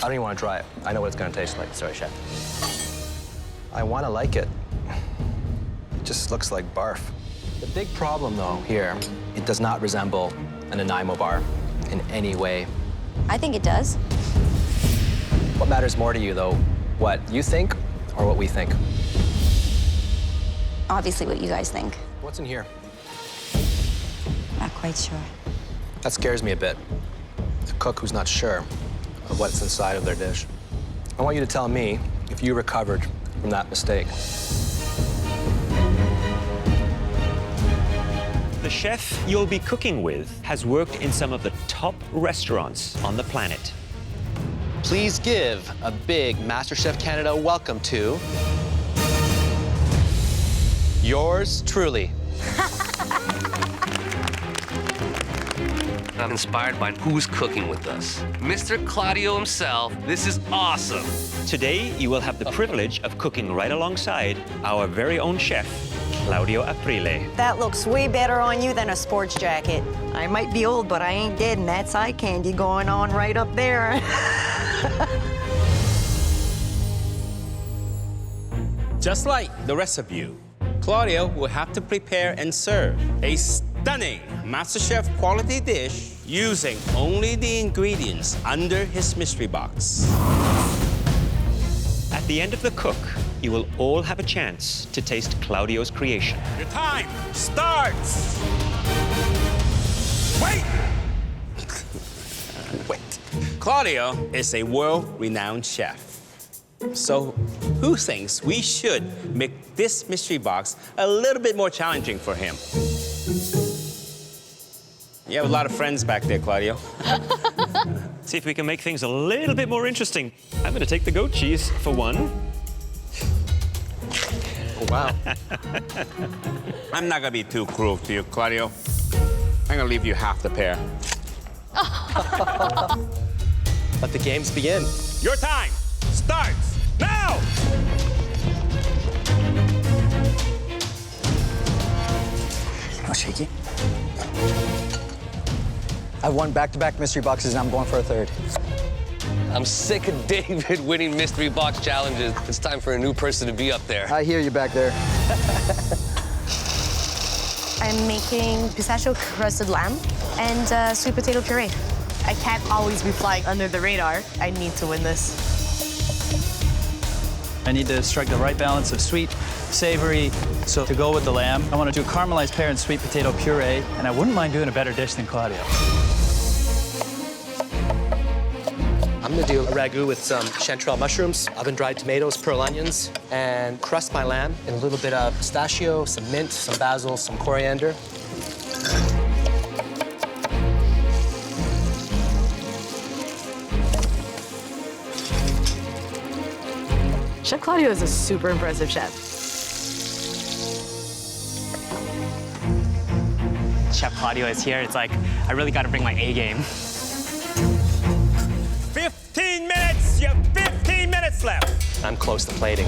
I don't even want to try it. I know what it's going to taste like. Sorry, chef. I want to like it. It just looks like barf. The big problem, though, here, it does not resemble an Nanaimo bar in any way. I think it does. What matters more to you, though? What you think or what we think? Obviously what you guys think. What's in here? Not quite sure. That scares me a bit. A cook who's not sure of what's inside of their dish. I want you to tell me if you recovered from that mistake. The chef you'll be cooking with has worked in some of the top restaurants on the planet. Please give a big MasterChef Canada welcome to yours truly. I'm inspired by who's cooking with us. Mr. Claudio himself. This is awesome. Today, you will have the privilege of cooking right alongside our very own chef, Claudio Aprile. That looks way better on you than a sports jacket. I might be old, but I ain't dead, and that's eye candy going on right up there. Just like the rest of you, Claudio will have to prepare and serve a stunning MasterChef quality dish using only the ingredients under his mystery box. At the end of the cook, you will all have a chance to taste Claudio's creation. Your time starts! Wait! Wait. Claudio is a world-renowned chef. So who thinks we should make this mystery box a little bit more challenging for him? You have a lot of friends back there, Claudio. See if we can make things a little bit more interesting. I'm gonna take the goat cheese for one. Oh, wow. I'm not gonna be too cruel to you, Claudio. I'm gonna leave you half the pear. Let the games begin. Your time starts now! No shaky. I've won back-to-back mystery boxes, and I'm going for a third. I'm sick of David winning mystery box challenges. It's time for a new person to be up there. I hear you back there. I'm making pistachio crusted lamb and sweet potato puree. I can't always be flying under the radar. I need to win this. I need to strike the right balance of sweet, savory. So to go with the lamb, I want to do caramelized pear and sweet potato puree, and I wouldn't mind doing a better dish than Claudio. I'm gonna do a ragu with some chanterelle mushrooms, oven-dried tomatoes, pearl onions, and crust my lamb in a little bit of pistachio, some mint, some basil, some coriander. Chef Claudio is a super impressive chef. Chef Claudio is here. It's like, I really got to bring my A game. 15 minutes! You have 15 minutes left! I'm close to plating.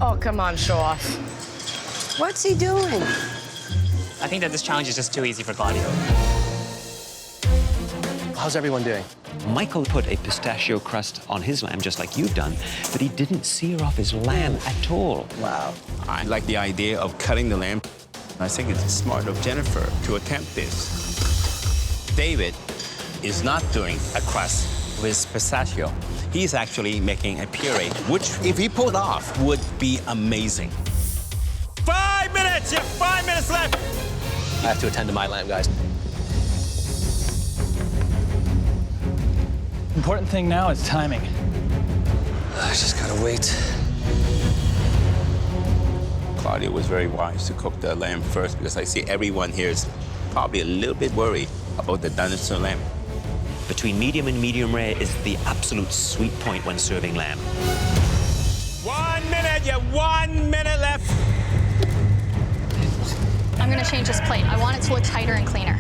Oh, come on, show off. What's he doing? I think that this challenge is just too easy for Claudio. How's everyone doing? Michael put a pistachio crust on his lamb, just like you've done, but he didn't sear off his lamb at all. Wow. I like the idea of cutting the lamb. I think it's smart of Jennifer to attempt this. David is not doing a crust with pistachio. He's actually making a puree, which, if he pulled off, would be amazing. 5 minutes! You have 5 minutes left! I have to attend to my lamb, guys. Important thing now is timing. I just gotta wait. Claudio was very wise to cook the lamb first because I see everyone here is probably a little bit worried about the doneness of lamb. Between medium and medium rare is the absolute sweet point when serving lamb. 1 minute! You have 1 minute left! I'm gonna change this plate. I want it to look tighter and cleaner.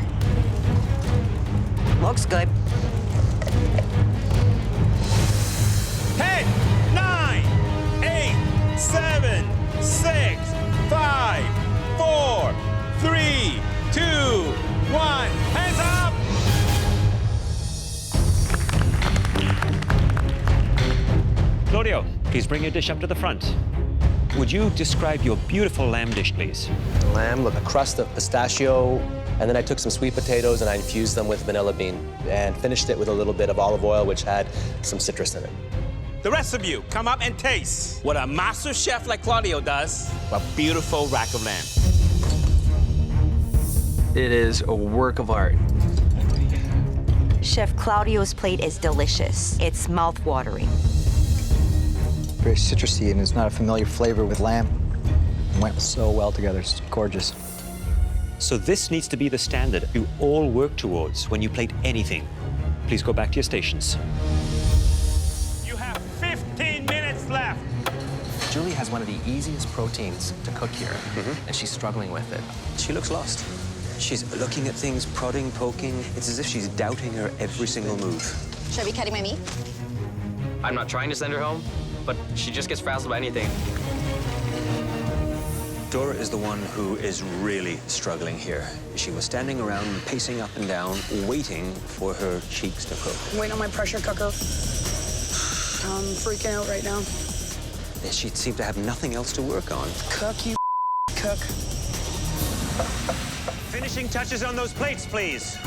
Looks good. 10, 9, 8, 7, 6, 5, Claudio, please bring your dish up to the front. Would you describe your beautiful lamb dish, please? Lamb with a crust of pistachio, and then I took some sweet potatoes and I infused them with vanilla bean and finished it with a little bit of olive oil, which had some citrus in it. The rest of you, come up and taste what a master chef like Claudio does, a beautiful rack of lamb. It is a work of art. Chef Claudio's plate is delicious. It's mouth-watering. Very citrusy, and it's not a familiar flavor with lamb. It went so well together. It's gorgeous. So this needs to be the standard you all work towards when you plate anything. Please go back to your stations. You have 15 minutes left. Julie has one of the easiest proteins to cook here, and she's struggling with it. She looks lost. She's looking at things, prodding, poking. It's as if she's doubting her every single move. Should I be cutting my meat? I'm not trying to send her home, but she just gets frazzled by anything. Dora is the one who is really struggling here. She was standing around, pacing up and down, waiting for her cheeks to cook. I'm waiting on my pressure cooker. I'm freaking out right now. She seemed to have nothing else to work on. Cook, you cook. Finishing touches on those plates, please.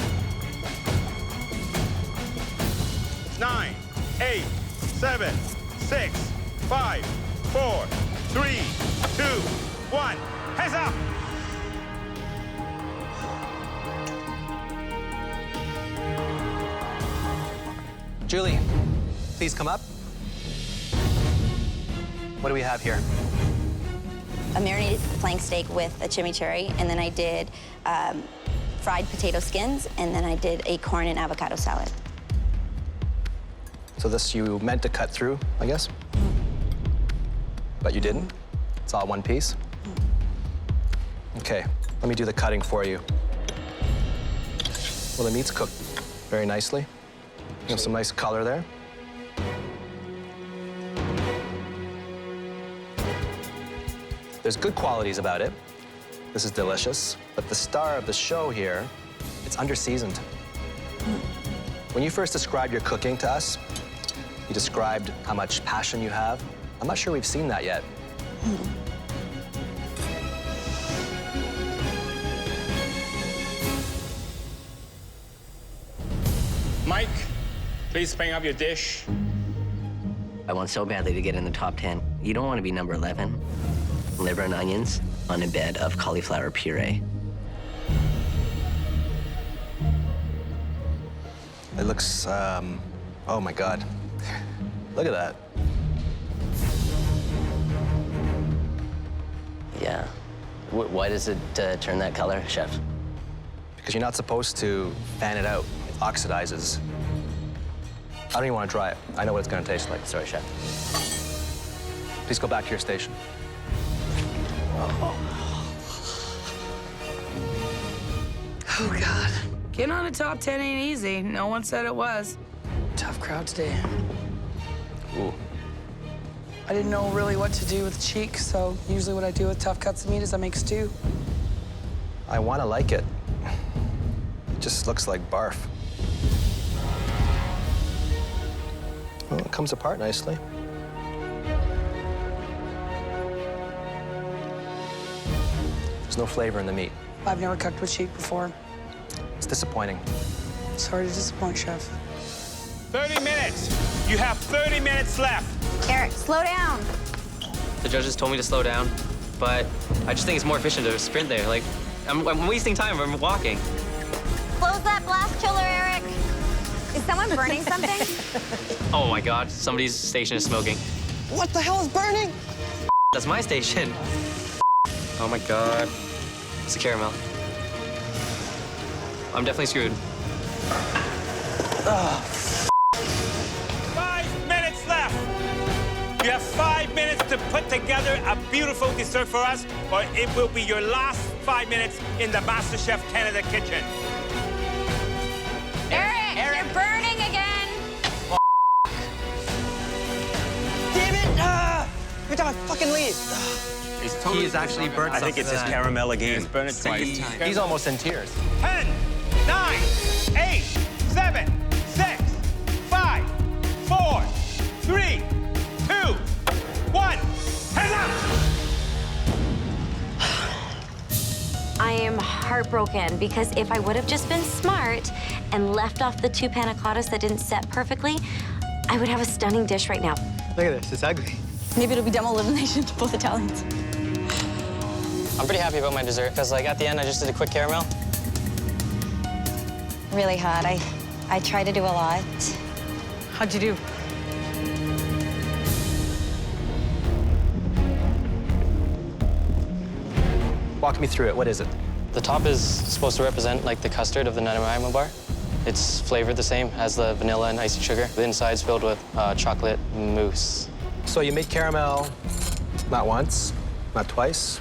9, 8, 7, 6, 5, 4, 3, 2, 1. Hands up! Julie, please come up. What do we have here? A marinated flank steak with a chimichurri, and then I did fried potato skins, and then I did a corn and avocado salad. So this you meant to cut through, I guess? But you didn't? It's all one piece? Okay, let me do the cutting for you. Well, the meat's cooked very nicely. You have some nice color there. There's good qualities about it. This is delicious. But the star of the show here, it's under-seasoned. When you first described your cooking to us, you described how much passion you have. I'm not sure we've seen that yet. Mike, please bring up your dish. I want so badly to get in the top 10. You don't want to be number 11. Liver and onions on a bed of cauliflower puree. It looks, oh my God. Look at that. Yeah. Why does it turn that color, Chef? Because you're not supposed to fan it out. It oxidizes. I don't even want to try it. I know what it's going to taste like. Sorry, Chef. Please go back to your station. Oh, God. Getting on a top 10 ain't easy. No one said it was. Tough crowd today. Ooh. I didn't know really what to do with the cheek, so usually what I do with tough cuts of meat is I make stew. I want to like it. It just looks like barf. Well, it comes apart nicely. There's no flavor in the meat. I've never cooked with cheek before. It's disappointing. Sorry to disappoint, Chef. 30 minutes. You have 30 minutes left. Eric, slow down. The judges told me to slow down, but I just think it's more efficient to sprint there. Like, I'm wasting time. I'm walking. Close that blast chiller, Eric. Is someone burning something? Oh my God, somebody's station is smoking. What the hell is burning? That's my station. Oh my God. It's a caramel. I'm definitely screwed. 5 minutes left. You have 5 minutes to put together a beautiful dessert for us, or it will be your last 5 minutes in the MasterChef Canada kitchen. Eric, you're burning again. Damn it! Every time I fucking leave. He's actually burnt I think it's his caramel again. Burn it twice. He's almost in tears. 10, 9, 8, 7, 6, 5, 4, 3, 2, 1. Hands up! I am heartbroken because if I would have just been smart and left off the 2 panna cottas that didn't set perfectly, I would have a stunning dish right now. Look at this, it's ugly. Maybe it'll be double elimination to both Italians. I'm pretty happy about my dessert because, like, at the end, I just did a quick caramel. Really hot. I try to do a lot. How'd you do? Walk me through it. What is it? The top is supposed to represent, like, the custard of the Nanaimo bar. It's flavored the same as the vanilla and icing sugar. The inside's filled with chocolate mousse. So you made caramel not once, not twice,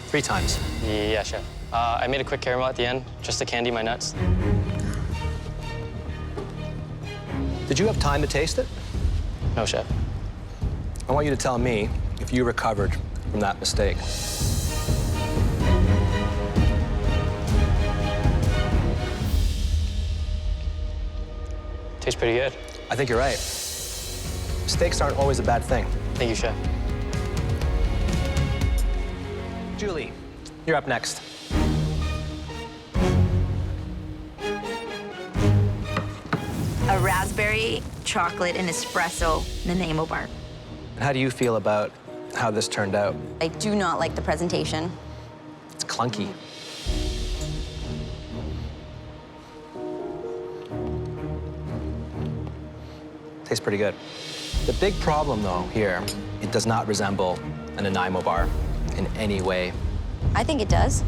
3 times. Yeah, chef. I made a quick caramel at the end, just to candy my nuts. Did you have time to taste it? No, chef. I want you to tell me if you recovered from that mistake. Tastes pretty good. I think you're right. Mistakes aren't always a bad thing. Thank you, chef. Julie, you're up next. A raspberry, chocolate, and espresso Nanaimo bar. And how do you feel about how this turned out? I do not like the presentation. It's clunky. Tastes pretty good. The big problem, though, here, it does not resemble a Nanaimo bar in any way. I think it does.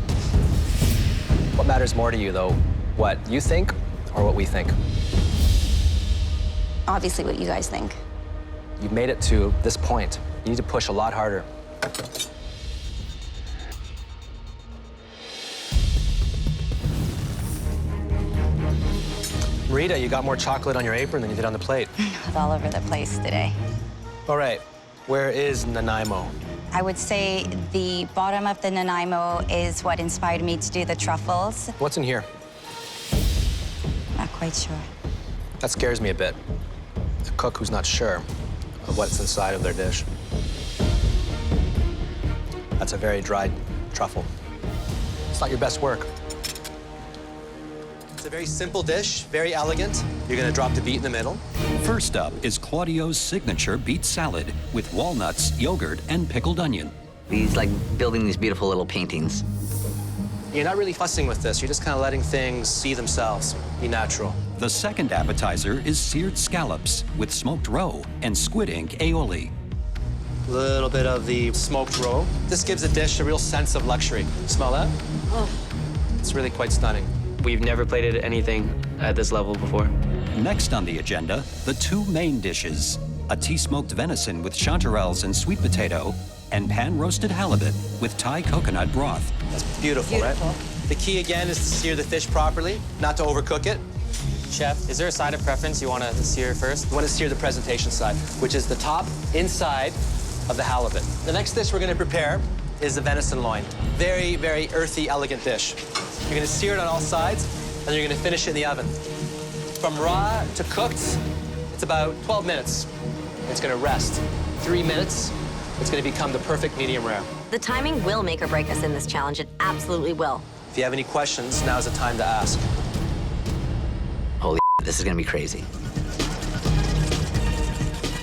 What matters more to you, though? What you think or what we think? Obviously what you guys think. You've made it to this point. You need to push a lot harder. Rita, you got more chocolate on your apron than you did on the plate. It's all over the place today. All right, where is Nanaimo? I would say the bottom of the Nanaimo is what inspired me to do the truffles. What's in here? Not quite sure. That scares me a bit. A cook who's not sure of what's inside of their dish. That's a very dried truffle. It's not your best work. It's a very simple dish, very elegant. You're gonna drop the beet in the middle. First up is Claudio's signature beet salad with walnuts, yogurt, and pickled onion. He's like building these beautiful little paintings. You're not really fussing with this. You're just kind of letting things see themselves, be natural. The second appetizer is seared scallops with smoked roe and squid ink aioli. A little bit of the smoked roe. This gives the dish a real sense of luxury. Smell that? Oh. It's really quite stunning. We've never plated anything at this level before. Next on the agenda, the 2 main dishes. A tea-smoked venison with chanterelles and sweet potato, and pan-roasted halibut with Thai coconut broth. That's beautiful, right? The key, again, is to sear the fish properly, not to overcook it. Chef, is there a side of preference you want to sear first? You want to sear the presentation side, which is the top inside of the halibut. The next dish we're going to prepare is the venison loin. Very, very earthy, elegant dish. You're going to sear it on all sides, and you're going to finish it in the oven. From raw to cooked, it's about 12 minutes. It's going to rest. 3 minutes, it's going to become the perfect medium rare. The timing will make or break us in this challenge. It absolutely will. If you have any questions, now's the time to ask. Holy this is gonna be crazy.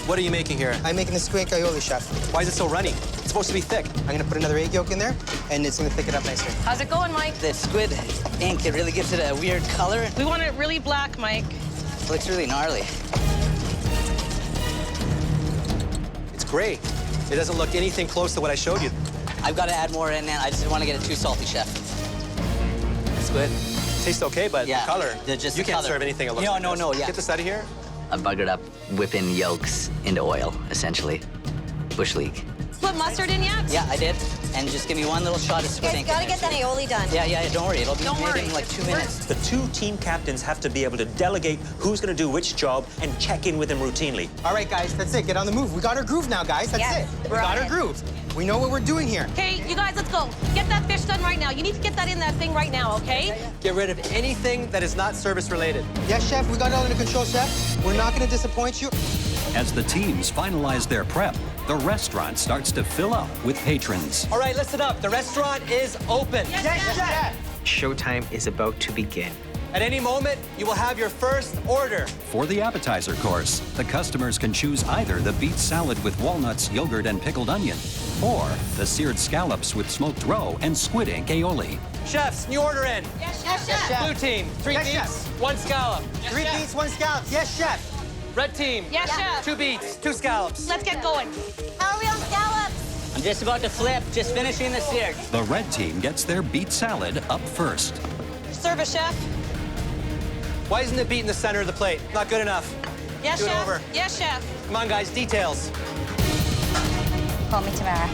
What are you making here? I'm making the squid aioli, chef. Why is it so runny? It's supposed to be thick. I'm gonna put another egg yolk in there, and it's gonna thicken it up nicely. How's it going, Mike? The squid ink, it really gives it a weird color. We want it really black, Mike. It looks really gnarly. It's great. It doesn't look anything close to what I showed you. I've got to add more in, and I just didn't want to get it too salty, chef. Squid. Tastes okay, but yeah, the color, just you the can't color. serve anything that looks like this. No, yeah. Get this out of here. I buggered up whipping yolks into oil, essentially. Bush league. Put mustard in yet? Yeah, I did. And just give me one little shot of squid ink. Gotta get that aioli done. Yeah, don't worry. It'll be made in like 2 minutes. The 2 team captains have to be able to delegate who's going to do which job and check in with them routinely. All right, guys, that's it. Get on the move. We got our groove now, guys. That's it. We got our groove. We know what we're doing here. Okay, you guys, let's go. Get that fish done right now. You need to get that in that thing right now, okay? Get rid of anything that is not service related. Yes, chef. We got it all under control, chef. We're not going to disappoint you. As the teams finalize their prep, the restaurant starts to fill up with patrons. All right, listen up. The restaurant is open. Yes, chef. Showtime is about to begin. At any moment, you will have your first order. For the appetizer course, the customers can choose either the beet salad with walnuts, yogurt, and pickled onion, or the seared scallops with smoked roe and squid ink aioli. Chefs, new order in. Yes, chef. Blue team, 3 Yes, beets, chef. 1 scallop. 3 beets, 1 scallop. Yes, chef. Red team. Yes, chef. 2 beets, 2 scallops. Let's get going. How are we on scallops? I'm just about to flip, just finishing the sear. The red team gets their beet salad up first. Service, chef. Why isn't the beet in the center of the plate? Not good enough. Yes, Do it chef. over. Yes, chef. Come on, guys, details. Call me Tamara.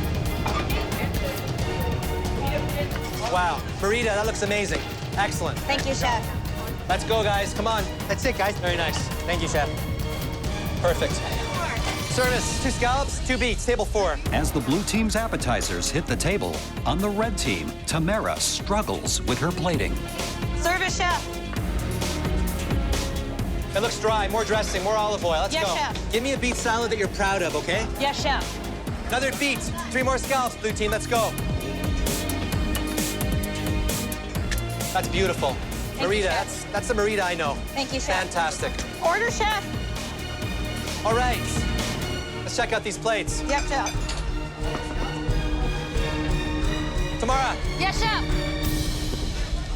Wow, Marita, that looks amazing. Excellent. Thank you, chef. Let's go, guys. Come on. That's it, guys. Very nice. Thank you, chef. Perfect. Service, 2 scallops, 2 beets, table 4. As the blue team's appetizers hit the table, on the red team, Tamara struggles with her plating. Service, chef. It looks dry. More dressing, more olive oil. Let's Yes, go. chef. Give me a beet salad that you're proud of, okay? Yes, chef. Another beet. 3 more scallops, blue team. Let's go. That's beautiful. Thank you, Marita, chef. that's the Marita I know. Thank you, chef. Fantastic. Order, chef. All right. Let's check out these plates. Yep, chef. Tamara, Yes, chef.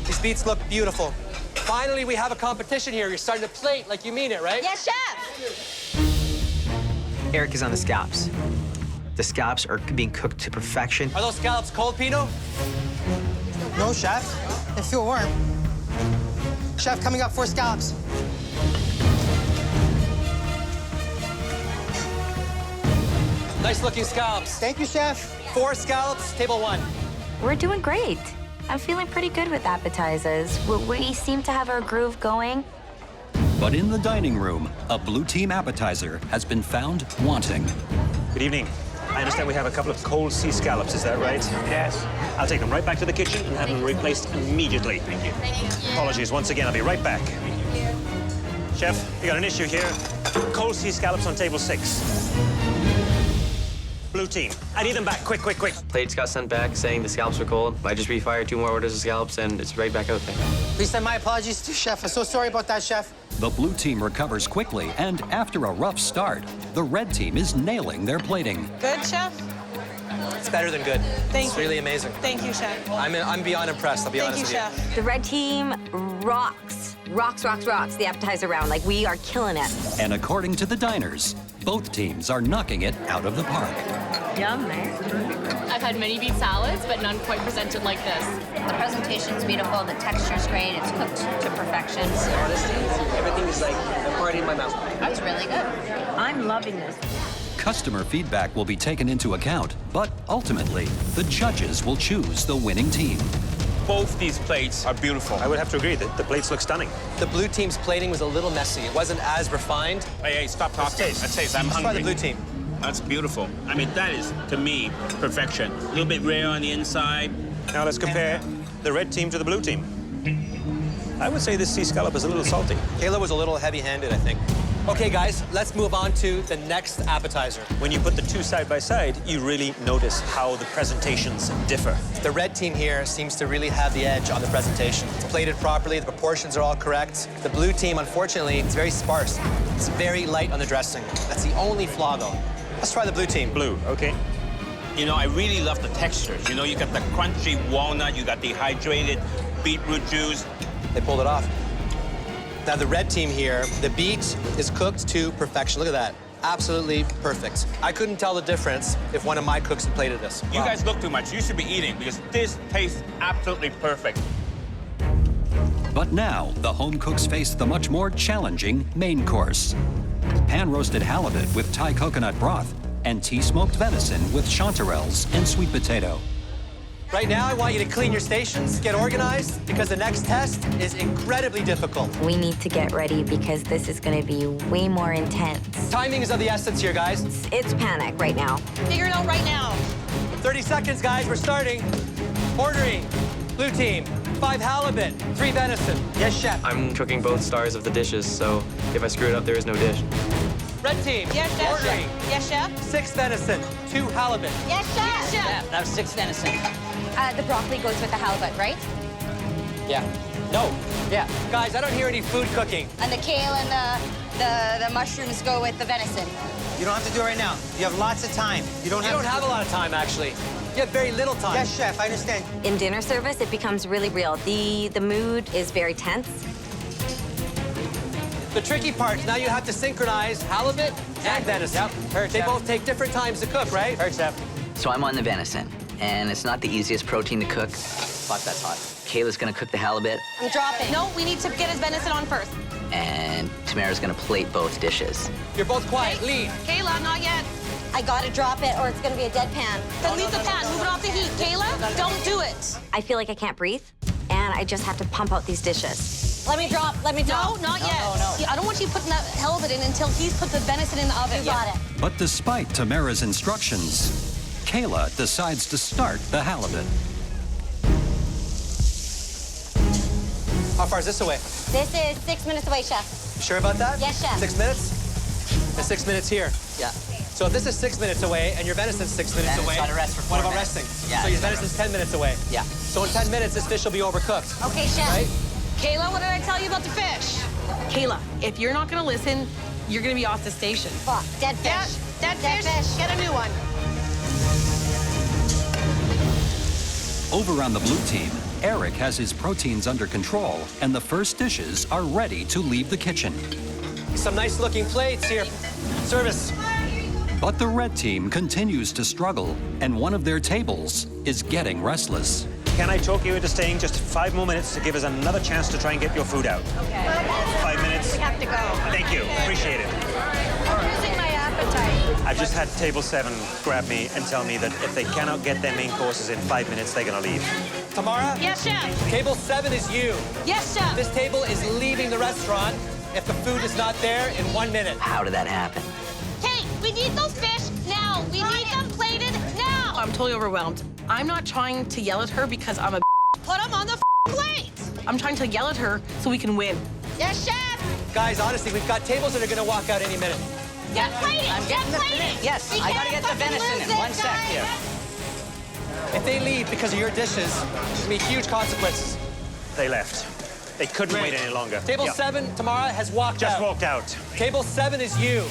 these beets look beautiful. Finally, we have a competition here. You're starting to plate like you mean it, right? Yes, chef. Eric is on the scallops. The scallops are being cooked to perfection. Are those scallops cold, Pino? No, chef. They feel warm. Chef, coming up, 4 scallops. Nice looking scallops. Thank you, chef. 4 scallops, table 1. We're doing great. I'm feeling pretty good with appetizers. We seem to have our groove going. But in the dining room, a blue team appetizer has been found wanting. Good evening. I understand we have a couple of cold sea scallops, is that right? Yes. I'll take them right back to the kitchen and have them replaced immediately. Thank you. Apologies once again, I'll be right back. Chef, we got an issue here. Cold sea scallops on table 6. Blue team, I need them back, quick, quick, quick. Plates got sent back saying the scallops were cold. I just refired 2 more orders of scallops and it's right back out there. Please send my apologies to chef. I'm so sorry about that, chef. The blue team recovers quickly, and after a rough start, the red team is nailing their plating. Good, chef. It's better than good. Thank It's you. really amazing. Thank you, chef. I'm beyond impressed, I'll be Thank honest you, with you. chef. The red team rocks. Rocks the appetizer round. Like, we are killing it. And according to the diners, both teams are knocking it out of the park. Yum, man. I've had many beet salads, but none quite presented like this. The presentation's beautiful. The texture's great. It's cooked to perfection. Honestly, everything is like a party in my mouth. That's really good. I'm loving this. Customer feedback will be taken into account, but ultimately, the judges will choose the winning team. Both these plates are beautiful. I would have to agree that the plates look stunning. The blue team's plating was a little messy. It wasn't as refined. Hey, stop talking. Let's taste. I'm Let's try hungry. the blue team. That's beautiful. I mean, that is, to me, perfection. A little bit rare on the inside. Now let's compare the red team to the blue team. I would say this sea scallop is a little salty. Kayla was a little heavy-handed, I think. Okay, guys, let's move on to the next appetizer. When you put the 2 side by side, you really notice how the presentations differ. The red team here seems to really have the edge on the presentation. It's plated properly, the proportions are all correct. The blue team, unfortunately, it's very sparse. It's very light on the dressing. That's the only flaw, though. Let's try the blue team. Blue, okay. You know, I really love the textures. You know, you got the crunchy walnut, you got the hydrated beetroot juice. They pulled it off. Now, the red team here, the beet is cooked to perfection. Look at that. Absolutely perfect. I couldn't tell the difference if one of my cooks had plated this. You guys look too much. You should be eating because this tastes absolutely perfect. But now, the home cooks face the much more challenging main course. Pan-roasted halibut with Thai coconut broth and tea-smoked venison with chanterelles and sweet potato. Right now, I want you to clean your stations, get organized, because the next test is incredibly difficult. We need to get ready because this is going to be way more intense. Timing is of the essence here, guys. It's panic right now. Figure it out right now. 30 seconds, guys, we're starting. Ordering. Blue team, 5 halibut, 3 venison. Yes, chef. I'm cooking both stars of the dishes, so if I screw it up, there is no dish. Red team. Yes, chef. Ordering. Yes, chef. 6 venison, 2 halibut. Yes, chef. Yes, chef. That was 6 venison. The broccoli goes with the halibut, right? Yeah. No. Yeah. Guys, I don't hear any food cooking. And the kale and the mushrooms go with the venison. You don't have to do it right now. You have lots of time. You don't have a lot of time, actually. You have very little time. Yes, chef, I understand. In dinner service, it becomes really real. The mood is very tense. The tricky part, now you have to synchronize halibut and venison. Yep. Heard, they both take different times to cook, right? Heard, chef. So I'm on the venison, and it's not the easiest protein to cook. Fuck, that's hot. Kayla's gonna cook the halibut, I'm dropping. No, we need to get his venison on first. and Tamara's gonna plate both dishes. You're both quiet. Lead. Kayla, not yet. I gotta drop it or it's gonna be a dead pan. Then leave the pan. Move it off the heat. Kayla, don't do it. I feel like I can't breathe, and I just have to pump out these dishes. Let me drop. No, not yet. I don't want you putting that halibut in until he's put the venison in the oven. You got it. But despite Tamara's instructions, Kayla decides to start the halibut. How far is this away? This is 6 minutes away, chef. You sure about that? Yes, chef. 6 minutes? And 6 minutes here. Yeah. So if this is 6 minutes away and your venison's 6 minutes Then it's away, gotta rest for 4 what about minutes. resting? Yeah, So your it's gotta venison's 10 minutes away. Yeah. So in 10 minutes, this fish will be overcooked. Okay, chef. Right? Kayla, what did I tell you about the fish? Kayla, if you're not gonna listen, you're gonna be off the station. Fuck, dead fish. Yeah, dead fish. Get a new one. Over on the blue team, Eric has his proteins under control, and the first dishes are ready to leave the kitchen. Some nice looking plates here. Service. But the red team continues to struggle, and one of their tables is getting restless. Can I talk you into staying just 5 more minutes to give us another chance to try and get your food out? Okay. 5 minutes. We have to go. Thank you. Appreciate it. I'm losing my appetite. I've just had table 7 grab me and tell me that if they cannot get their main courses in 5 minutes, they're gonna leave. Tamara? Yes, chef. Table 7 is you. Yes, chef. This table is leaving the restaurant if the food is not there in 1 minute. How did that happen? Hey, we need those fish now. We need them plated now. I'm totally overwhelmed. I'm not trying to yell at her because I'm a Put them on the plate. I'm trying to yell at her so we can win. Yes, chef. Guys, honestly, we've got tables that are gonna walk out any minute. Get plated. I'm getting the plated. Yes, We I gotta can't get the fucking venison lose in it, 1 sec guys. here. If they leave because of your dishes, there's gonna be huge consequences. They left. They couldn't wait any longer. Table Yeah. 7, Tamara, has walked Just out. walked out. Table 7 is you.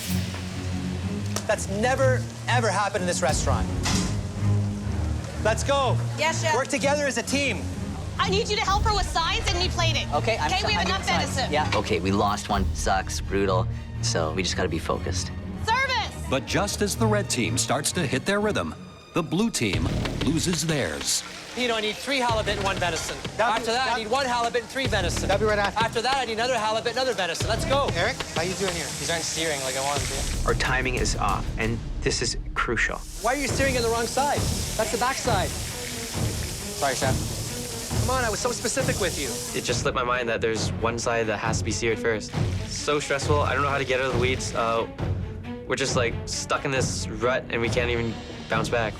That's never, ever happened in this restaurant. Let's go. Yes, chef. Work together as a team. I need you to help her with sides and me plating. Okay, I'm Okay, we I have need enough sides. venison. Yeah. Okay, we lost one. Sucks, brutal. So we just gotta be focused. Service. But just as the red team starts to hit their rhythm, the blue team loses theirs. You know, I need 3 halibut and 1 venison. After that, I need 1 halibut and 3 venison. That'll be right after. After that, I need another halibut, another venison. Let's go. Eric, how you doing here? These aren't steering like I want them to. Our timing is off, and this is crucial. Why are you steering on the wrong side? That's the back side. Sorry, chef. Come on, I was so specific with you. It just slipped my mind that there's one side that has to be seared first. So stressful. I don't know how to get out of the weeds. We're just like stuck in this rut and we can't even bounce back.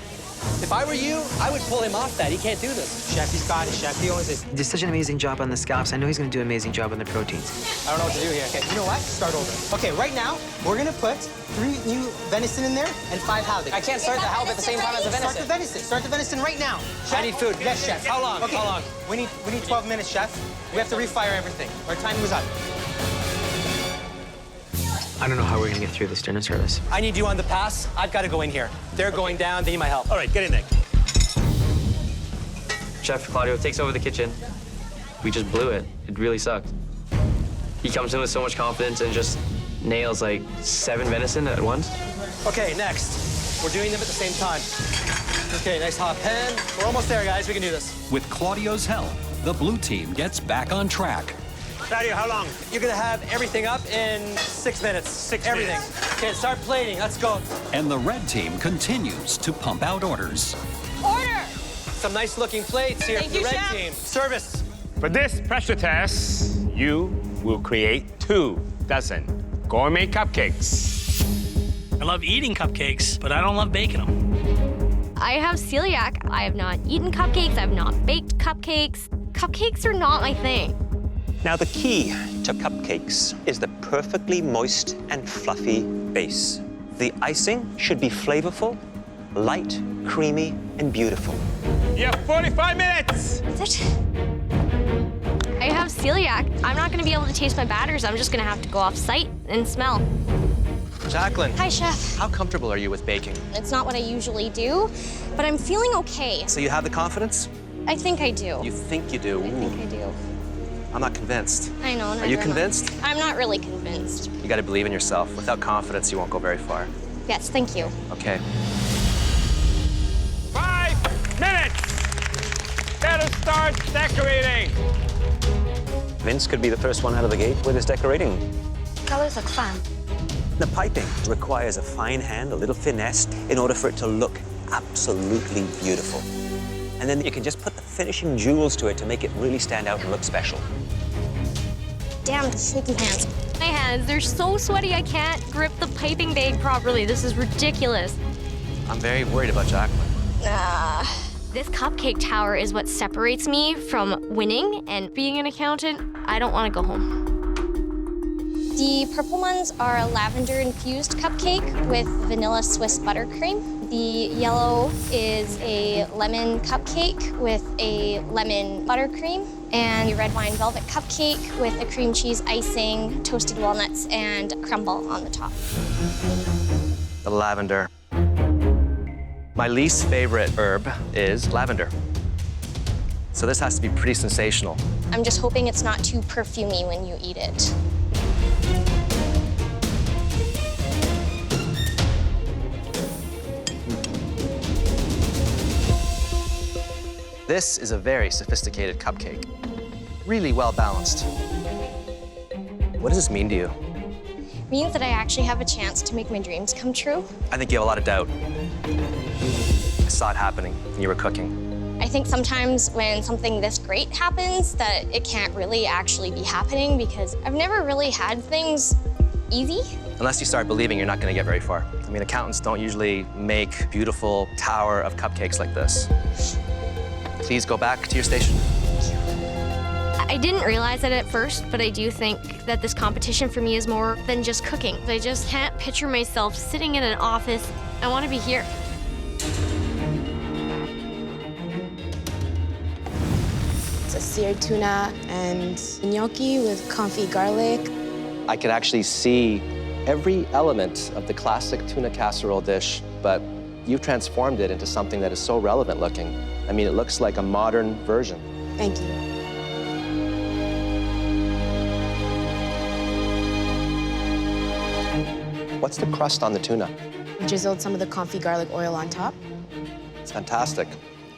If I were you, I would pull him off that. He can't do this. Chef, he's got it, chef. He owns it. He did such an amazing job on the scallops. I know he's gonna do an amazing job on the proteins. I don't know what to do here. Okay, you know what? Start over. Okay, right now, we're gonna put 3 new venison in there and 5 halibut. I can't start the halibut at the same time as the Start the venison. venison. Start the venison right now. I need food. Yes, chef. How long? Okay. How long? We need 12 minutes, chef. We have to refire everything. Our time was up. I don't know how we're gonna get through this dinner service. I need you on the pass. I've got to go in here. They're going down. They need my help. All right, get in there. Chef Claudio takes over the kitchen. We just blew it. It really sucked. He comes in with so much confidence and just nails like 7 venison at once. Okay, next. We're doing them at the same time. Okay, nice hot pan. We're almost there, guys. We can do this. With Claudio's help, the blue team gets back on track. Claudio, how long? You're gonna have everything up in 6 minutes. 6 everything. minutes. Okay, start plating. Let's go. And the red team continues to pump out orders. Order. Some nice looking plates here Thank for the you, red chef. team. Service. For this pressure test, you will create 2 dozen gourmet cupcakes. I love eating cupcakes, but I don't love baking them. I have celiac. I have not eaten cupcakes. I have not baked cupcakes. Cupcakes are not my thing. Now, the key to cupcakes is the perfectly moist and fluffy base. The icing should be flavorful, light, creamy, and beautiful. You have 45 minutes! That's it. I have celiac. I'm not gonna be able to taste my batters. I'm just gonna have to go off site and smell. Jacqueline. Hi, Chef. How comfortable are you with baking? It's not what I usually do, but I'm feeling okay. So you have the confidence? I think I do. You think you do? I think I do. I'm not convinced. I know. Are you convinced? I'm not really convinced. You gotta believe in yourself. Without confidence, you won't go very far. Yes, thank you. Okay. 5 minutes! Better start decorating. Vince could be the first one out of the gate with his decorating. Colors look fun. The piping requires a fine hand, a little finesse, in order for it to look absolutely beautiful. And then you can just put the finishing jewels to it to make it really stand out and look special. Damn shaky hands. My hands, they're so sweaty I can't grip the piping bag properly. This is ridiculous. I'm very worried about Jacqueline. This cupcake tower is what separates me from winning and being an accountant. I don't want to go home. The purple ones are a lavender-infused cupcake with vanilla Swiss buttercream. The yellow is a lemon cupcake with a lemon buttercream. And the red wine velvet cupcake with a cream cheese icing, toasted walnuts, and crumble on the top. The lavender. My least favorite herb is lavender. So this has to be pretty sensational. I'm just hoping it's not too perfumey when you eat it. This is a very sophisticated cupcake. Really well balanced. What does this mean to you? It means that I actually have a chance to make my dreams come true. I think you have a lot of doubt. I saw it happening when you were cooking. I think sometimes when something this great happens, that it can't really actually be happening because I've never really had things easy. Unless you start believing, you're not going to get very far. I mean, accountants don't usually make beautiful tower of cupcakes like this. Please go back to your station. I didn't realize it at first, but I do think that this competition for me is more than just cooking. I just can't picture myself sitting in an office. I want to be here. It's a seared tuna and gnocchi with confit garlic. I could actually see every element of the classic tuna casserole dish, but you've transformed it into something that is so relevant looking. I mean, it looks like a modern version. Thank you. What's the crust on the tuna? Drizzled some of the confit garlic oil on top. It's fantastic.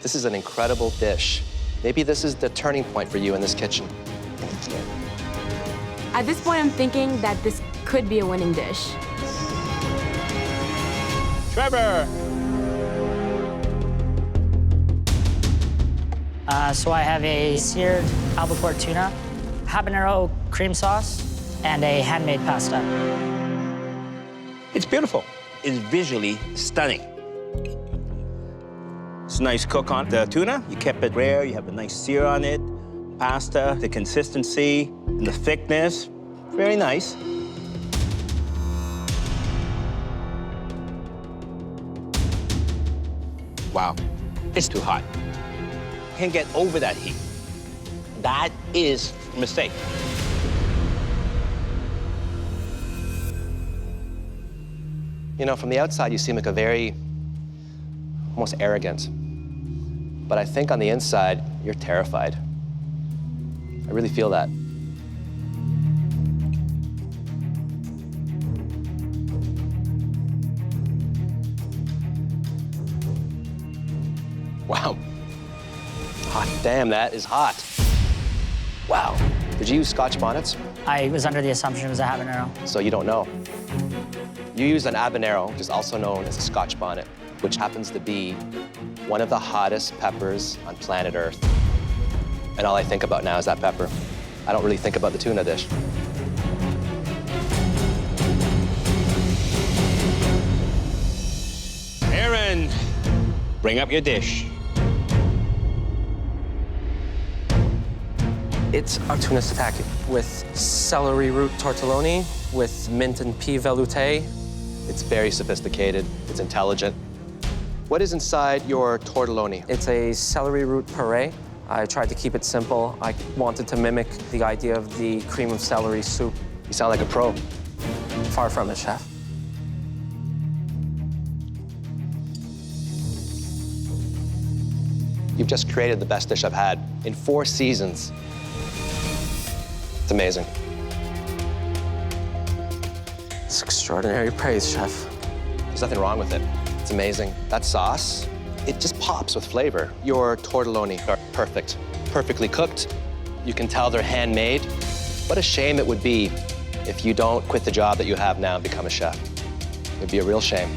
This is an incredible dish. Maybe this is the turning point for you in this kitchen. Thank you. At this point, I'm thinking that this could be a winning dish. Trevor! So I have a seared albacore tuna, habanero cream sauce, and a handmade pasta. It's beautiful. It's visually stunning. It's a nice cook on the tuna. You kept it rare. You have a nice sear on it. Pasta, the consistency, and the thickness. Very nice. Wow, it's too hot. Can't get over that heat. That is a mistake. You know, from the outside, you seem like a very, almost arrogant. But I think on the inside, you're terrified. I really feel that. Wow. Hot damn, that is hot. Wow. Did you use Scotch bonnets? I was under the assumption it was a habanero. So you don't know. You use an habanero, which is also known as a Scotch bonnet, which happens to be one of the hottest peppers on planet Earth. And all I think about now is that pepper. I don't really think about the tuna dish. Aaron, bring up your dish. It's our tuna satake with celery root tortelloni with mint and pea velouté It's very sophisticated, it's intelligent. What is inside your tortelloni? It's a celery root puree. I tried to keep it simple. I wanted to mimic the idea of the cream of celery soup. You sound like a pro. Far from it, chef. You've just created the best dish I've had in 4 seasons. It's amazing. It's extraordinary praise, chef. There's nothing wrong with it. It's amazing. That sauce, it just pops with flavor. Your tortelloni are perfect, perfectly cooked. You can tell they're handmade. What a shame it would be if you don't quit the job that you have now and become a chef. It'd be a real shame.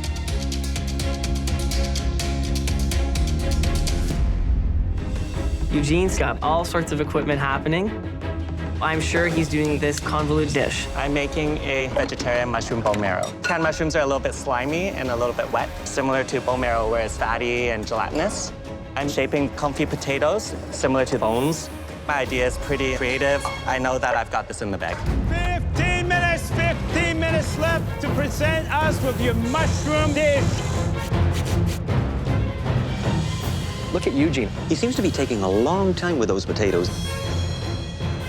Eugene's got all sorts of equipment happening. I'm sure he's doing this convoluted dish. I'm making a vegetarian mushroom bone marrow. Canned mushrooms are a little bit slimy and a little bit wet, similar to bone marrow where it's fatty and gelatinous. I'm shaping comfy potatoes, similar to bones. My idea is pretty creative. I know that I've got this in the bag. 15 minutes left to present us with your mushroom dish. Look at Eugene. He seems to be taking a long time with those potatoes.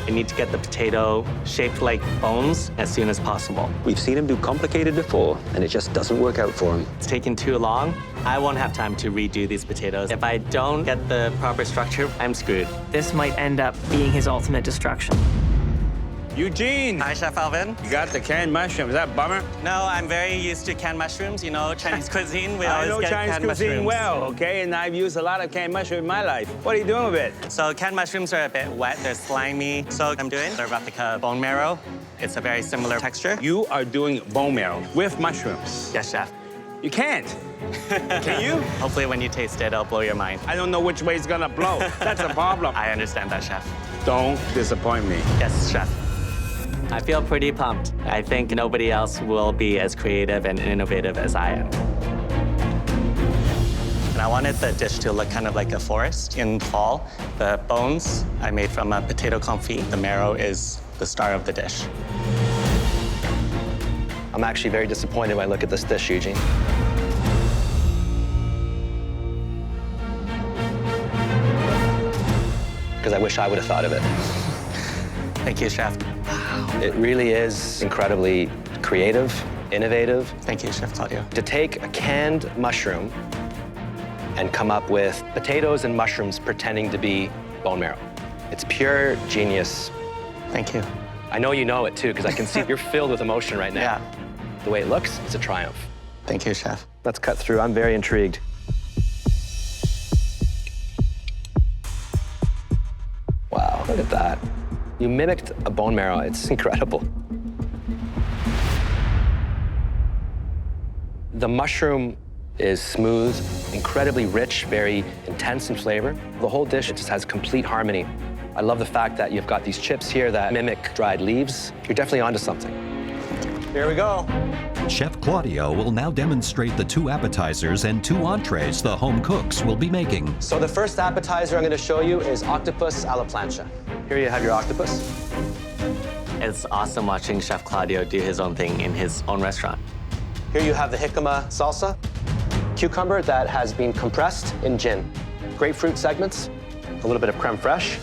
I need to get the potato shaped like bones as soon as possible. We've seen him do complicated before, and it just doesn't work out for him. It's taking too long. I won't have time to redo these potatoes. If I don't get the proper structure, I'm screwed. This might end up being his ultimate destruction. Eugene! Hi, Chef Alvin. You got the canned mushroom. Is that a bummer? No, I'm very used to canned mushrooms. You know, Chinese cuisine, we I always know get Chinese canned cuisine mushrooms. well, okay? And I've used a lot of canned mushroom in my life. What are you doing with it? So canned mushrooms are a bit wet. They're slimy. So I'm doing a replica bone marrow. It's a very similar texture. You are doing bone marrow with mushrooms. Yes, chef. You can't. Can you? Hopefully when you taste it, it'll blow your mind. I don't know which way it's gonna blow. That's a problem. I understand that, chef. Don't disappoint me. Yes, chef. I feel pretty pumped. I think nobody else will be as creative and innovative as I am. And I wanted the dish to look kind of like a forest in fall. The bones I made from a potato confit. The marrow is the star of the dish. I'm actually very disappointed when I look at this dish, Eugene. Because I wish I would have thought of it. Thank you, chef. It really is incredibly creative, innovative. Thank you, Chef Claudio. To take a canned mushroom and come up with potatoes and mushrooms pretending to be bone marrow. It's pure genius. Thank you. I know you know it too, because I can see you're filled with emotion right now. Yeah. The way it looks, it's a triumph. Thank you, chef. Let's cut through. I'm very intrigued. Wow, look at that. You mimicked a bone marrow. It's incredible. The mushroom is smooth, incredibly rich, very intense in flavor. The whole dish, it just has complete harmony. I love the fact that you've got these chips here that mimic dried leaves. You're definitely onto something. Here we go. Chef Claudio will now demonstrate the 2 appetizers and 2 entrees the home cooks will be making. So the first appetizer I'm going to show you is octopus a la plancha. Here you have your octopus. It's awesome watching Chef Claudio do his own thing in his own restaurant. Here you have the jicama salsa, cucumber that has been compressed in gin. Grapefruit segments, a little bit of creme fraiche.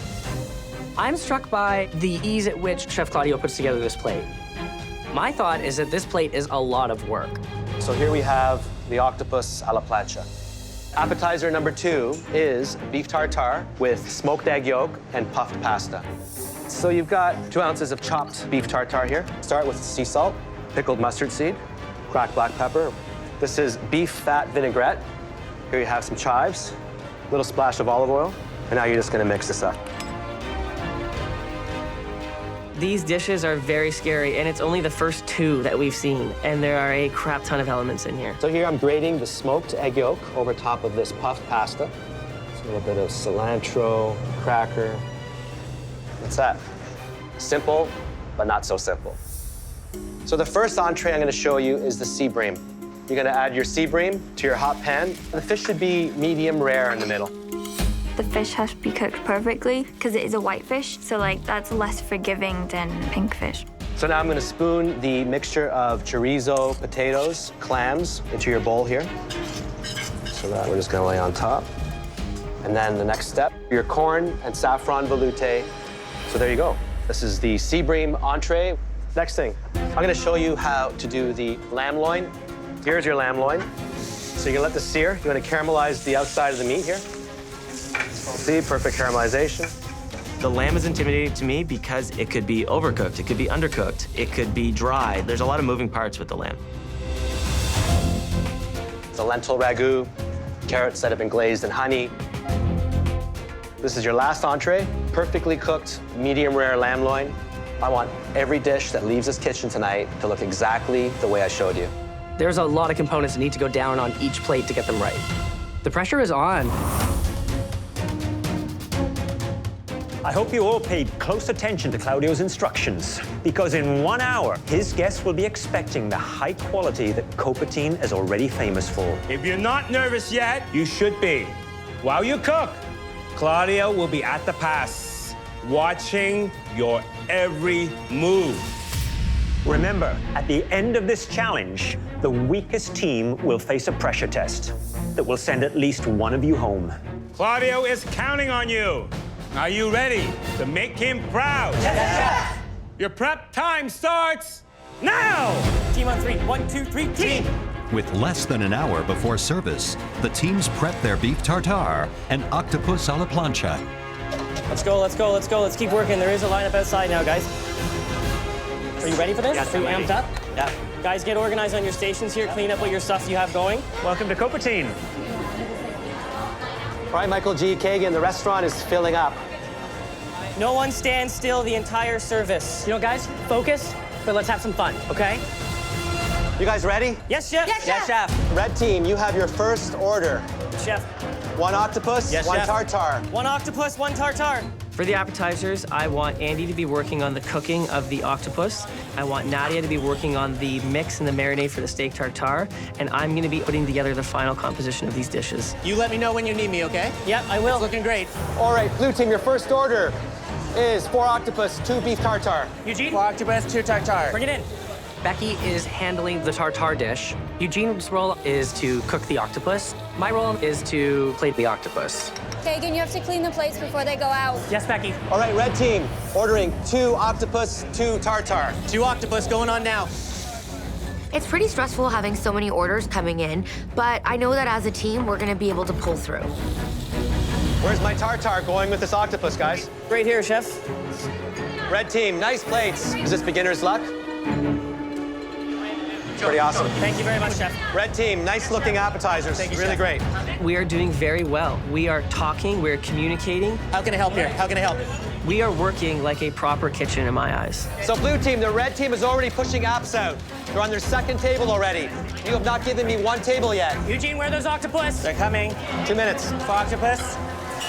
I'm struck by the ease at which Chef Claudio puts together this plate. My thought is that this plate is a lot of work. So here we have the octopus a la plancha. Appetizer number 2 is beef tartare with smoked egg yolk and puffed pasta. So you've got 2 ounces of chopped beef tartare here. Start with sea salt, pickled mustard seed, cracked black pepper. This is beef fat vinaigrette. Here you have some chives, a little splash of olive oil, and now you're just gonna mix this up. These dishes are very scary, and it's only the first 2 that we've seen, and there are a crap ton of elements in here. So here I'm grating the smoked egg yolk over top of this puffed pasta. Just a little bit of cilantro, cracker. What's that? Simple, but not so simple. So the first entree I'm gonna show you is the sea bream. You're gonna add your sea bream to your hot pan. The fish should be medium rare in the middle. The fish has to be cooked perfectly because it is a white fish, so like that's less forgiving than pink fish. So now I'm gonna spoon the mixture of chorizo, potatoes, clams into your bowl here. So that we're just gonna lay on top. And then the next step, your corn and saffron velouté. So there you go. This is the sea bream entree. Next thing, I'm gonna show you how to do the lamb loin. Here's your lamb loin. So you're gonna let this sear. You wanna caramelize the outside of the meat here. See, perfect caramelization. The lamb is intimidating to me because it could be overcooked, it could be undercooked, it could be dry. There's a lot of moving parts with the lamb. It's a lentil ragu, carrots that have been glazed in honey. This is your last entree, perfectly cooked, medium rare lamb loin. I want every dish that leaves this kitchen tonight to look exactly the way I showed you. There's a lot of components that need to go down on each plate to get them right. The pressure is on. I hope you all paid close attention to Claudio's instructions, because in 1 hour, his guests will be expecting the high quality that Copatine is already famous for. If you're not nervous yet, you should be. While you cook, Claudio will be at the pass, watching your every move. Remember, at the end of this challenge, the weakest team will face a pressure test that will send at least one of you home. Claudio is counting on you. Are you ready to make him proud? Yes, chef. Your prep time starts now! Team on 3. 1, 2, 3, team! With less than an hour before service, the teams prep their beef tartare and octopus a la plancha. Let's go, let's go, let's go. Let's keep working. There is a lineup outside now, guys. Are you ready for this? Yes, Are you I'm ready. amped up? Yeah. Guys, get organized on your stations here. Clean up what your stuff you have going. Welcome to Copatine. All right, Michael G. Kagan, the restaurant is filling up. No one stands still the entire service. You know, guys, focus, but let's have some fun, okay? You guys ready? Yes, chef. Yes, chef. Red team, you have your first order. Chef. 1 octopus, Yes, 1 chef. tartare. 1 octopus, 1 tartare. For the appetizers, I want Andy to be working on the cooking of the octopus. I want Nadia to be working on the mix and the marinade for the steak tartare. And I'm gonna be putting together the final composition of these dishes. You let me know when you need me, okay? Yep, I will. It's looking great. All right, blue team, your first order is 4 octopus, 2 beef tartare. Eugene? 4 octopus, 2 tartare. Bring it in. Becky is handling the tartare dish. Eugene's role is to cook the octopus. My role is to plate the octopus. Kagan, you have to clean the plates before they go out. Yes, Becky. All right, red team, ordering 2 octopus, 2 tartare. 2 octopus going on now. It's pretty stressful having so many orders coming in, but I know that as a team, we're gonna be able to pull through. Where's my tartare going with this octopus, guys? Right here, chef. Red team, nice plates. Is this beginner's luck? Pretty awesome. Thank you very much, chef. Red team, nice looking appetizers. Thank you, really chef. great. We are doing very well. We are talking, we're communicating. How can I help here? How can I help? We are working like a proper kitchen in my eyes. So blue team, the red team is already pushing apps out. They're on their second table already. You have not given me 1 table yet. Eugene, where are those octopus? They're coming. 2 minutes. 4 octopus.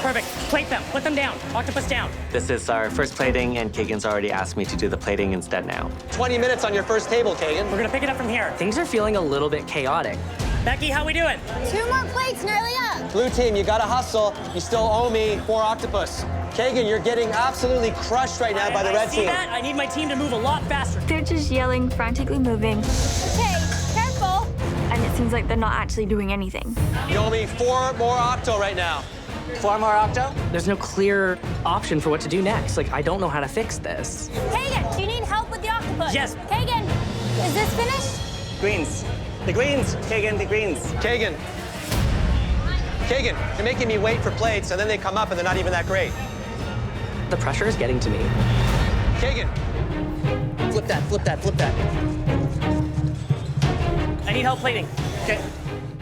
Perfect. Plate them. Put them down. Octopus down. This is our first plating, and Kagan's already asked me to do the plating instead now. 20 minutes on your first table, Kagan. We're gonna pick it up from here. Things are feeling a little bit chaotic. Becky, how we doing? 2 more plates, hurry up. Blue team, you gotta hustle. You still owe me 4 octopus. Kagan, you're getting absolutely crushed right now by the red team. That? I need my team to move a lot faster. They're just yelling, frantically moving. Okay, careful. And it seems like they're not actually doing anything. You owe me 4 more octo right now. 4 more octo? There's no clear option for what to do next. Like, I don't know how to fix this. Kagan, do you need help with the octopus? Yes. Kagan, is this finished? Greens. The greens, Kagan, the greens. Kagan. Kagan, you're making me wait for plates, and then they come up and they're not even that great. The pressure is getting to me. Kagan. Flip that, flip that, flip that. I need help plating. Okay.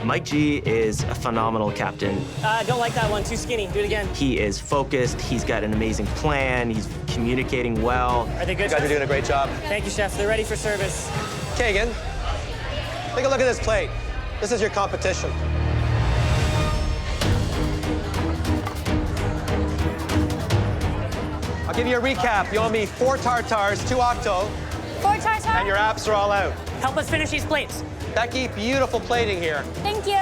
Mike G is a phenomenal captain. Don't like that one. Too skinny. Do it again. He is focused. He's got an amazing plan. He's communicating well. Are they good, You guys are doing a great job. Thank you, chef. They're ready for service. Kagan, take a look at this plate. This is your competition. I'll give you a recap. You owe me 4 tartares, 2 octo, 4 tartare. and your apps are all out. Help us finish these plates. Becky, beautiful plating here. Thank you.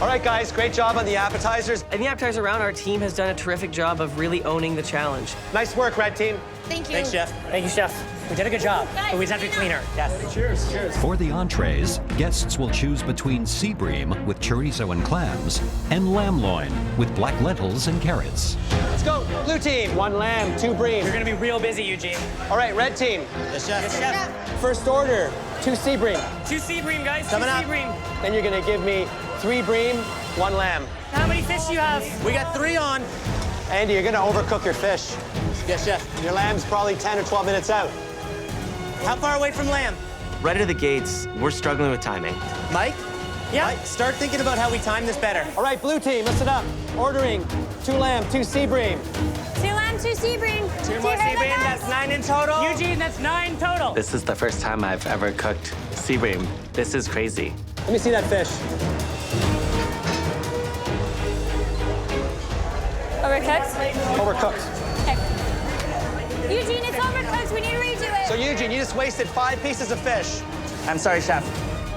All right, guys, great job on the appetizers. In the appetizer round, our team has done a terrific job of really owning the challenge. Nice work, red team. Thank you. Thanks, chef. Thank you, chef. We did a good job, but we just have to be cleaner. Yes. Cheers. Cheers. For the entrees, guests will choose between sea bream with chorizo and clams and lamb loin with black lentils and carrots. Let's go. Blue team, 1 lamb, 2 bream. You're gonna be real busy, Eugene. All right, red team. Yes, chef. Yes, chef. First order, 2 sea bream. 2 sea bream, guys. Coming 2 up. sea bream. Then you're gonna give me 3 bream, 1 lamb. How many fish do you have? We got 3 on. Andy, you're gonna overcook your fish. Yes, chef. Your lamb's probably 10 or 12 minutes out. How far away from lamb? Right out of the gates, we're struggling with timing. Mike? Yeah? Mike, start thinking about how we time this better. All right, blue team, listen up. Ordering 2 lamb, 2 sea bream. 2 lamb, 2 sea bream. 2 more sea bream, that's 9 in total. Eugene, that's 9 total. This is the first time I've ever cooked sea bream. This is crazy. Let me see that fish. Overcooked? Overcooked. Eugene, it's overcooked. We need to redo it. So, Eugene, you just wasted 5 pieces of fish. I'm sorry, chef.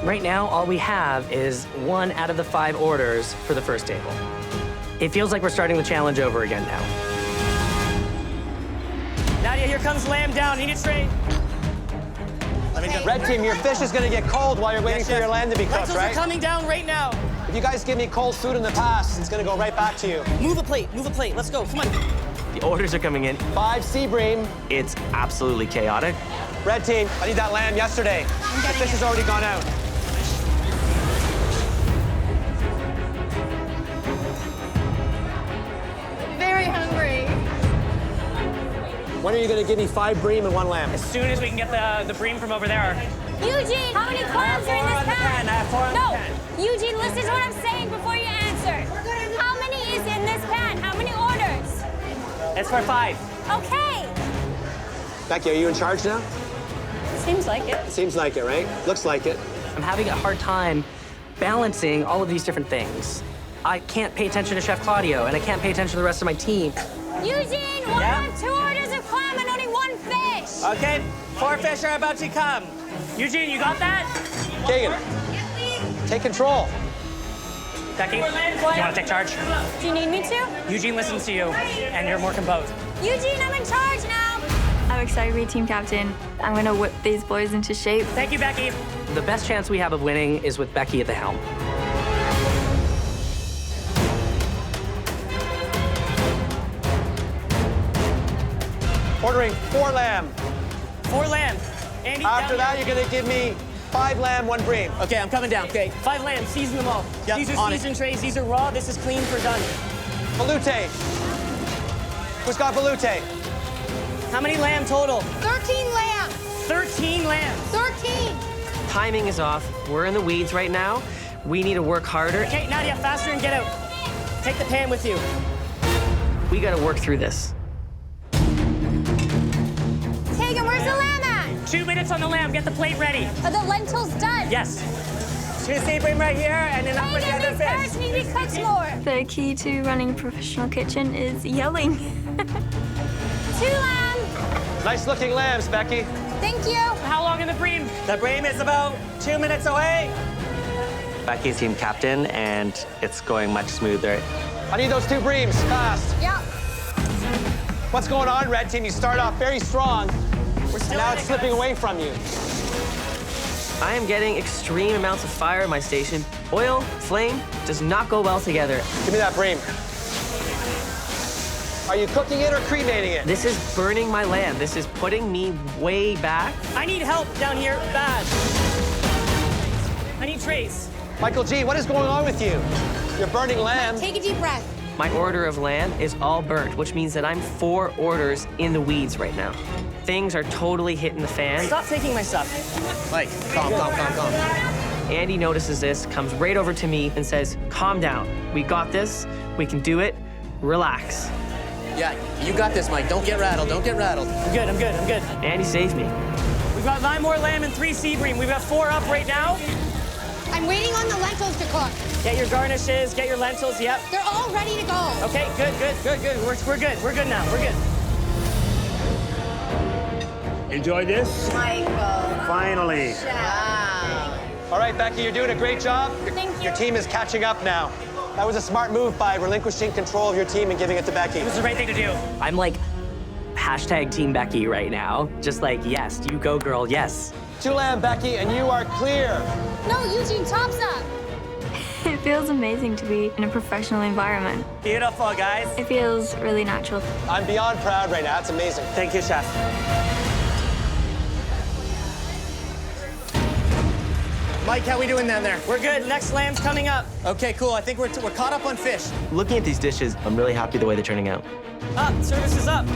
Right now, all we have is 1 out of the 5 orders for the first table. It feels like we're starting the challenge over again now. Nadia, here comes lamb down. You need to trade. Red team, your fish is gonna get cold while you're waiting for your lamb to be cooked, Lentils right? are coming down right now. If you guys give me cold food in the past, it's gonna go right back to you. Move a plate. Move a plate. Let's go. Come on. The orders are coming in. 5 sea bream. It's absolutely chaotic. Red team, I need that lamb yesterday. The fish has already gone out. Very hungry. When are you gonna give me 5 bream and 1 lamb? As soon as we can get the bream from over there. Eugene, how many clams are in this pan? I have 4 on the pan. No, Eugene, listen to what I'm saying before you answer. How many is in this pan? How many orders? It's for 5. Okay. Becky, are you in charge now? Seems like it. Seems like it, right? Looks like it. I'm having a hard time balancing all of these different things. I can't pay attention to Chef Claudio, and I can't pay attention to the rest of my team. Eugene, we'll have 2 orders of clam and only 1 fish. Okay, 4 fish are about to come. Eugene, you got that? Kagan, take control. Becky, do you want to take charge? Do you need me to? Eugene listens to you, and you're more composed. Eugene, I'm in charge now. I'm excited to be team captain. I'm gonna whip these boys into shape. Thank you, Becky. The best chance we have of winning is with Becky at the helm. Ordering 4 lamb. 4 lamb. Andy, After that, you're gonna give me 5 lamb, 1 bream. Okay, I'm coming down. Okay, 5 lamb, season them all. Yep, These are on it. seasoned trays. These are raw. This is clean for done. Velouté. Who's got velouté? How many lamb total? 13 lambs. 13 lambs. 13. Timing is off. We're in the weeds right now. We need to work harder. Okay, Nadia, faster and get out. Take the pan with you. We gotta work through this. Tegan, where's the lamb at? 2 minutes on the lamb. Get the plate ready. Are the lentils done? Yes. 2 sea bream right here, and then up with the other These fish. carrots need to be cooked more. The key to running a professional kitchen is yelling. 2 lamb. Nice looking lambs, Becky. Thank you. How long in the bream? The bream is about 2 minutes away. Becky's team captain, and it's going much smoother. I need those 2 breams, fast. Yep. What's going on, red team? You start off very strong, We're still and now in it's it, slipping guys. away from you. I am getting extreme amounts of fire in my station. Oil, flame, does not go well together. Give me that bream. Are you cooking it or cremating it? This is burning my lamb. This is putting me way back. I need help down here, bad. I need trays. Michael G, what is going on with you? You're burning lamb. Take a deep breath. My order of lamb is all burnt, which means that I'm 4 orders in the weeds right now. Things are totally hitting the fan. Stop taking my stuff. Mike, calm. Andy notices this, comes right over to me and says, calm down. We got this. We can do it. Relax. Yeah, you got this, Mike. Don't get rattled. I'm good. Andy saved me. We've got 9 more lamb and 3 sea bream. We've got 4 up right now. I'm waiting on the lentils to cook. Get your garnishes, get your lentils, yep. They're all ready to go. Okay, good. We're good. We're good now. We're good. Enjoy this? Michael. Finally. Wow. All right, Becky, you're doing a great job. Thank you. Your team is catching up now. That was a smart move by relinquishing control of your team and giving it to Becky. It was the right thing to do. I'm like hashtag Team Becky right now. Just like, yes, you go, girl, yes. 2 lamb, Becky, and you are clear. No, Eugene, tops up. It feels amazing to be in a professional environment. Beautiful, guys. It feels really natural. I'm beyond proud right now. It's amazing. Thank you, chef. Mike, how we doing down there? We're good. Next lamb's coming up. Okay, cool. I think we're caught up on fish. Looking at these dishes, I'm really happy the way they're turning out. Up, service is up.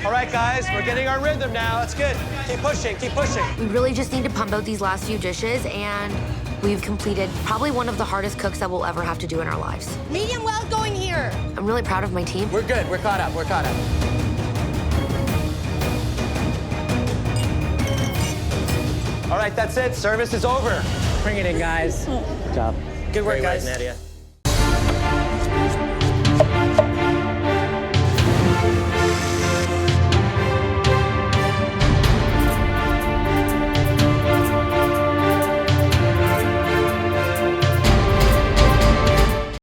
All right, guys, we're getting our rhythm now. That's good. Keep pushing, keep pushing. We really just need to pump out these last few dishes, and we've completed probably one of the hardest cooks that we'll ever have to do in our lives. Medium well going here. I'm really proud of my team. We're good. We're caught up. We're caught up. All right, that's it. Service is over. Bring it in, guys. Good job. Good work, Great guys. work, Nadia.